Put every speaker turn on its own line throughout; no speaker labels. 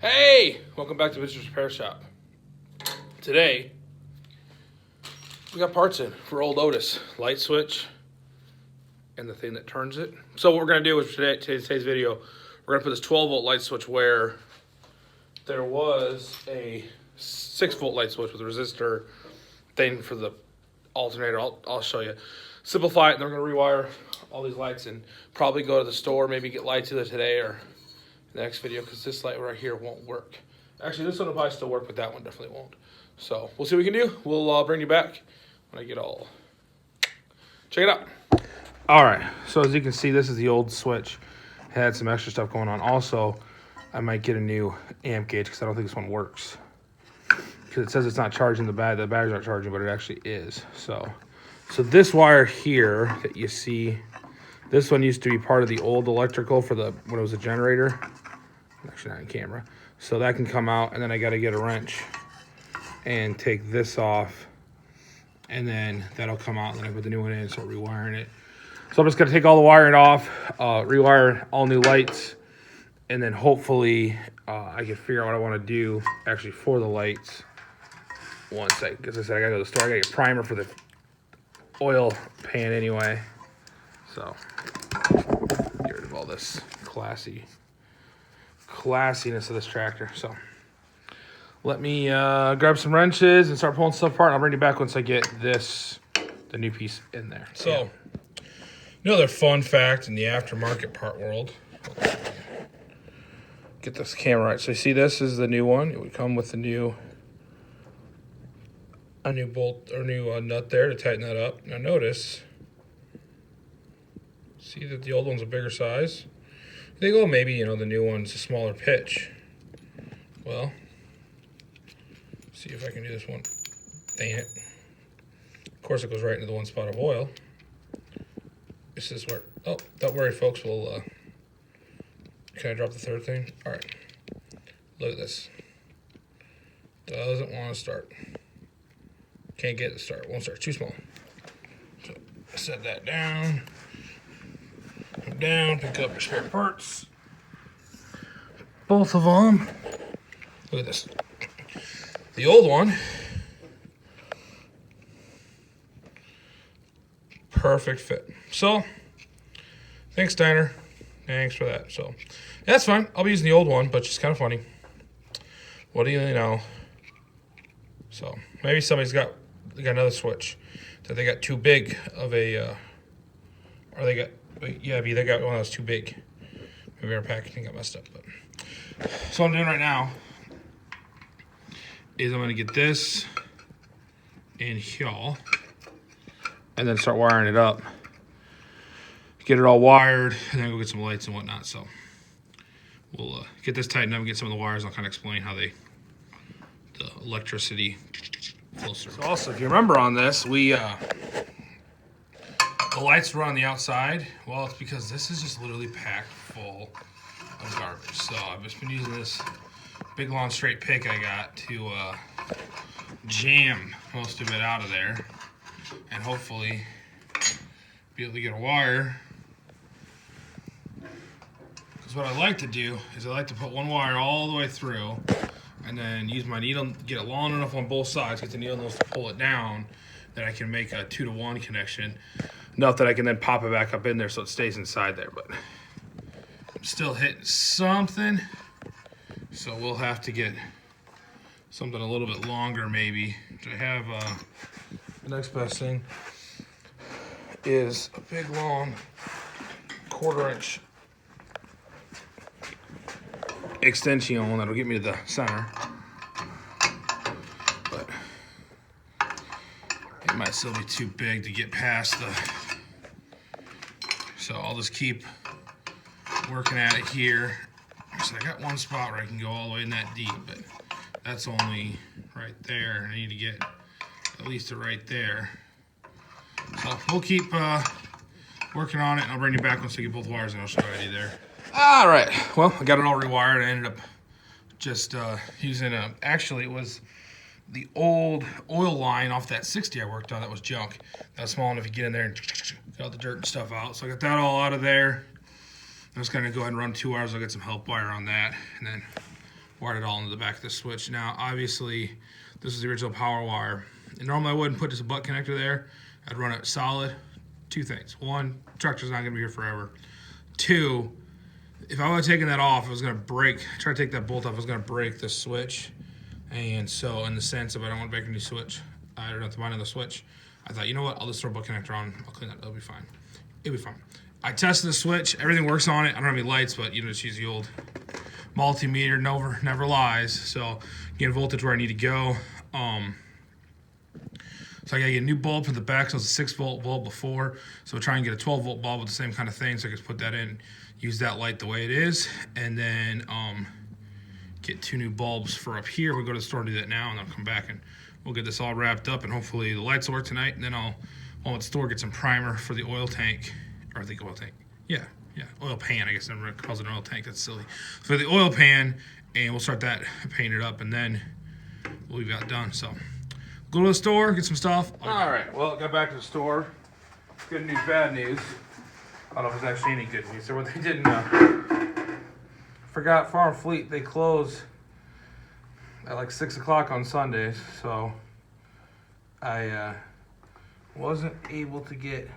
Hey, welcome back to BIBSTER'S Repair Shop. Today, we got parts in for old Otis. Light switch and the thing that turns it. So what we're going to do is today's video, we're going to put this 12-volt light switch where there was a 6-volt light switch with a resistor thing for the alternator. I'll show you. Simplify it, and then we're going to rewire all these lights and probably go to the store, maybe get lights either today or the next video, because this light right here won't work. Actually, this one will probably still work, but that one definitely won't. So we'll see what we can do. We'll bring you back when I get all. Check it out. All right, so as you can see, this is the old switch. It had some extra stuff going on. Also, I might get a new amp gauge because I don't think this one works. Because it says it's not charging the batteries aren't charging, but it actually is. So this wire here that you see, this one used to be part of the old electrical for when it was a generator. Actually not in camera. So that can come out, and then I got to get a wrench and take this off, and then that'll come out, and then I put the new one in and start rewiring it. So I'm just going to take all the wiring off, rewire all new lights, and then hopefully I can figure out what I want to do actually for the lights once because I said I got to go to the store. I got to get primer for the oil pan anyway. So get rid of all this classiness of this tractor. So let me grab some wrenches and start pulling stuff apart, and I'll bring you back once I get the new piece in there. So another fun fact in the aftermarket part world. Get this camera right. So you see, this is the new one. It would come with a new bolt or new nut there to tighten that up. Now notice, see that the old one's a bigger size. I think, oh, maybe, the new one's a smaller pitch. Well, see if I can do this one. Dang it. Of course, it goes right into the one spot of oil. This is where, oh, don't worry, folks. We'll, can I drop the third thing? All right. Look at this. Doesn't want to start. Can't get it to start. Won't start. Too small. So set that down. Come down. Pick up your spare parts. Both of them. Look at this. The old one. Perfect fit. So, thanks, Steiner. Thanks for that. So, that's fine. I'll be using the old one, but it's kind of funny. What do you know? So, maybe somebody's got another switch that they got too big of a, or they got, yeah, maybe they got one that was too big. Maybe our packaging got messed up. But so what I'm doing right now is I'm going to get this in here and then start wiring it up. Get it all wired, and then go get some lights and whatnot. So we'll get this tightened up and get some of the wires. I'll kind of explain how the electricity flows through. So also, if you remember on this, the lights were on the outside. Well, it's because this is just literally packed full of garbage. So I've just been using this big long straight pick I got to jam most of it out of there, and hopefully be able to get a wire. Because what I like to do is I like to put one wire all the way through, and then use my needle, get it long enough on both sides, get the needle nose to pull it down, that I can make a 2-to-1 connection. Enough that I can then pop it back up in there so it stays inside there. But I'm still hitting something, so we'll have to get something a little bit longer maybe. Which I have, the next best thing is a big long 1/4 inch extension that'll get me to the center, but it might still be too big to get past so I'll just keep working at it here. So I got one spot where I can go all the way in that deep, but that's only right there. I need to get at least to right there. So we'll keep working on it, and I'll bring you back once I get both wires, and I'll show you what I do there. All right, well, I got it all rewired. I ended up just using actually it was the old oil line off that 60 I worked on that was junk. That was small enough to get in there and get all the dirt and stuff out. So I got that all out of there. I'm just gonna go ahead and run 2 wires. I'll get some help wire on that, and then wired it all into the back of the switch. Now, obviously, this is the original power wire. And normally I wouldn't put just a butt connector there. I'd run it solid. Two things. One, tractor's not gonna be here forever. Two, if I would have taken that off, it was gonna break. Try to take that bolt off, it was gonna break the switch. And so in the sense of I don't want to break a new switch, I don't have to mind on the switch, I thought, you know what, I'll just throw a butt connector on, I'll clean that, it'll be fine. It'll be fine. I tested the switch, everything works on it. I don't have any lights, but you know, just use the old multimeter, never lies. So getting voltage where I need to go. So I gotta get a new bulb for the back, so it's a 6-volt bulb before. So try and get a 12-volt bulb with the same kind of thing, so I can just put that in, use that light the way it is, and then get 2 new bulbs for up here. We'll go to the store and do that now, and then I'll come back and we'll get this all wrapped up, and hopefully the lights will work tonight, and then I'll at the store get some primer for the oil tank, or I think oil tank, yeah, oil pan, I guess everyone calls it an oil tank, that's silly. For the oil pan, and we'll start that, paint it up, and then we'll be about done, so. Go to the store, get some stuff. All right, well, got back to the store. Good news, bad news. I don't know if there's actually any good news. So what they didn't forgot Farm Fleet, they close at like 6 o'clock on Sundays, so I wasn't able to get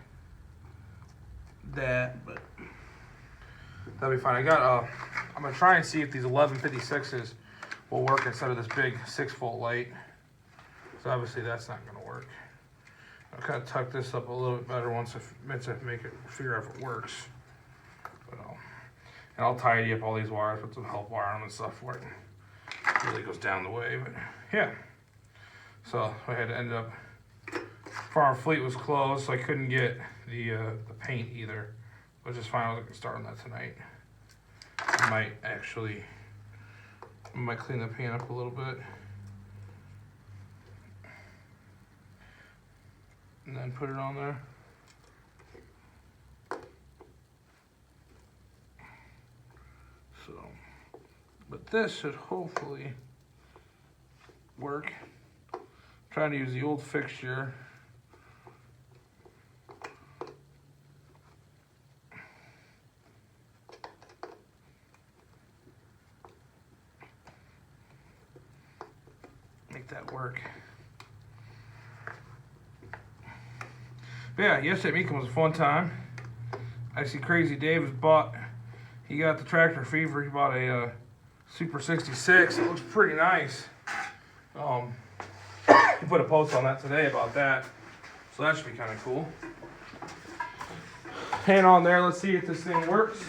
that, but that'll be fine. I got I'm gonna try and see if these 1156s will work instead of this big 6-volt light. So obviously that's not going to work. I'll kind of tuck this up a little bit better once I make it, figure out if it works. But and I'll tidy up all these wires, put some help wire on them and stuff where it really goes down the way. But yeah, so I had to end up. Farm Fleet was closed, so I couldn't get the paint either, which is fine. I was going to start on that tonight. I might clean the paint up a little bit. And then put it on there. So, but this should hopefully work. I'm trying to use the old fixture. Make that work. But yeah, yesterday weekend was a fun time. I see Crazy Dave he got the tractor fever. He bought a Super 66. It looks pretty nice. He put a post on that today about that. So that should be kind of cool. Hang on there, let's see if this thing works.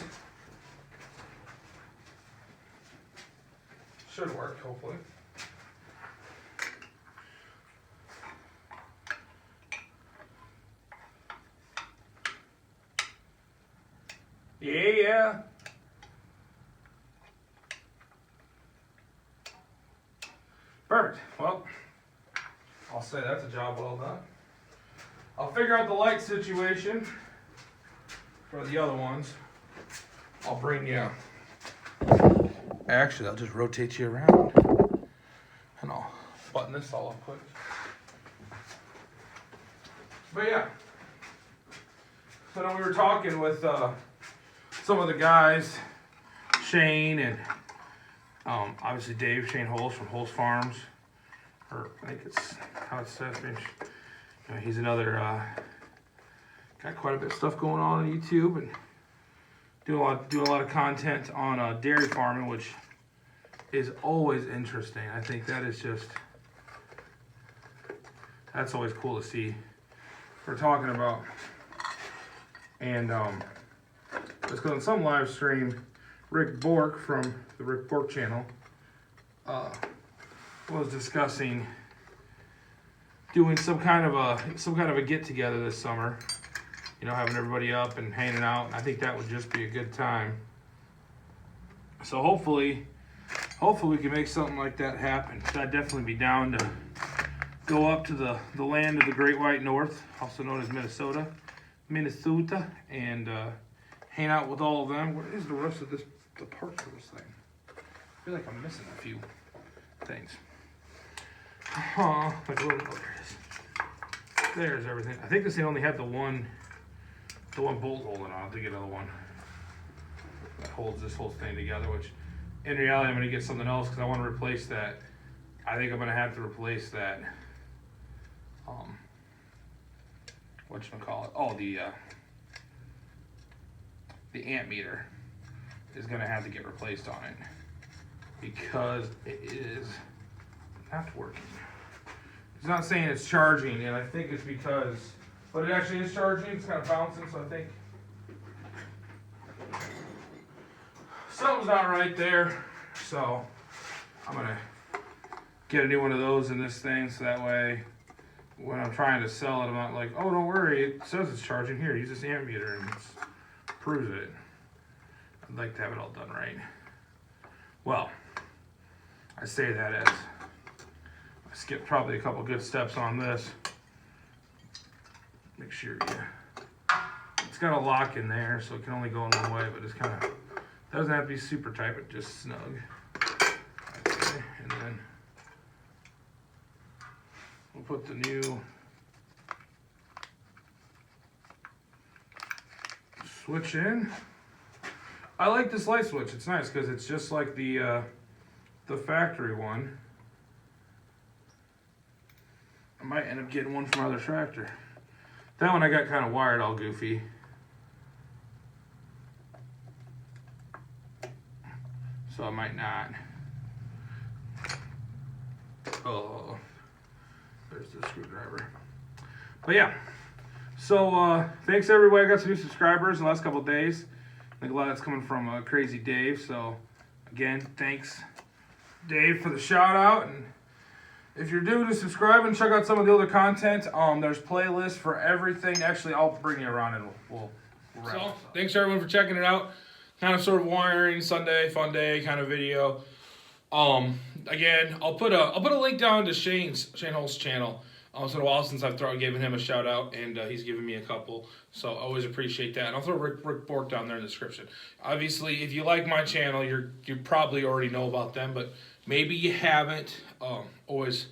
Should work, hopefully. Yeah. Perfect. Well, I'll say that's a job well done. I'll figure out the light situation for the other ones. I'll bring you. Actually, I'll just rotate you around. And I'll button this all up quick. But yeah. So then we were talking with some of the guys, Shane and obviously Dave, Shane Holst from Holst Farms, or I think it's how it says. He's another got quite a bit of stuff going on YouTube and doing a lot of content on dairy farming, which is always interesting. I think that is that's always cool to see. We're talking about and. Let's go on some live stream. Rick Bork from the Rick Bork channel was discussing doing some kind of a get together this summer. You know, having everybody up and hanging out. I think that would just be a good time. So hopefully we can make something like that happen. So I'd definitely be down to go up to the land of the Great White North, also known as Minnesota, and hang out with all of them. Where is the rest of the parts of this thing? I feel like I'm missing a few things. Like a little, oh, there it is. There's everything. I think this thing only had the one bolt holding on. I'll have to get another one that holds this whole thing together, which in reality, I'm going to get something else because I want to replace that. I think I'm going to have to replace that. Whatchamacallit? Oh, the amp meter is going to have to get replaced on it because it is not working. It's not saying it's charging, and I think it's because, but it actually is charging. It's kind of bouncing, so I think something's not right there. So I'm gonna get a new one of those in this thing, so that way when I'm trying to sell it, I'm not like, oh, don't worry, it says it's charging. Here, use this amp meter, and it proves it. I'd like to have it all done right. Well, I say that as I skipped probably a couple good steps on this. Make sure it's got a lock in there, so it can only go in one way, but it's kind of doesn't have to be super tight, but just snug. Okay, and then we'll put the new switch in. I like this light switch. It's nice because it's just like the factory one. I might end up getting one from my other tractor. That one I got kind of wired all goofy. So I might not. Oh, there's the screwdriver. But yeah, so thanks everybody. I got some new subscribers in the last couple of days. I think a lot of that's coming from Crazy Dave. So again, thanks Dave for the shout out. And if you're new to subscribe and check out some of the other content, there's playlists for everything. Actually, I'll bring you around and we'll wrap this up. Thanks everyone for checking it out. Kind of sort of wiring Sunday fun day kind of video. Again, I'll put a link down to Shane Holst's channel. It's been a while since I've given him a shout out, and he's given me a couple, so I always appreciate that. And I'll throw Rick Bork down there in the description. Obviously, if you like my channel, you probably already know about them, but maybe you haven't. Always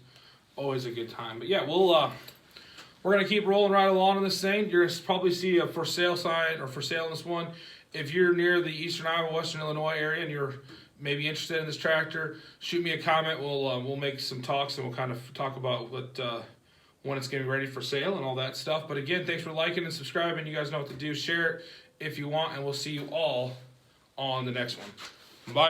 a good time. But yeah, we're gonna keep rolling right along on this thing. You're gonna probably see a for sale sign or for sale in this one. If you're near the Eastern Iowa, Western Illinois area, and you're maybe interested in this tractor, shoot me a comment. We'll make some talks, and we'll kind of talk about when it's getting ready for sale and all that stuff. But again, thanks for liking and subscribing. You guys know what to do. Share it if you want, and we'll see you all on the next one. Bye.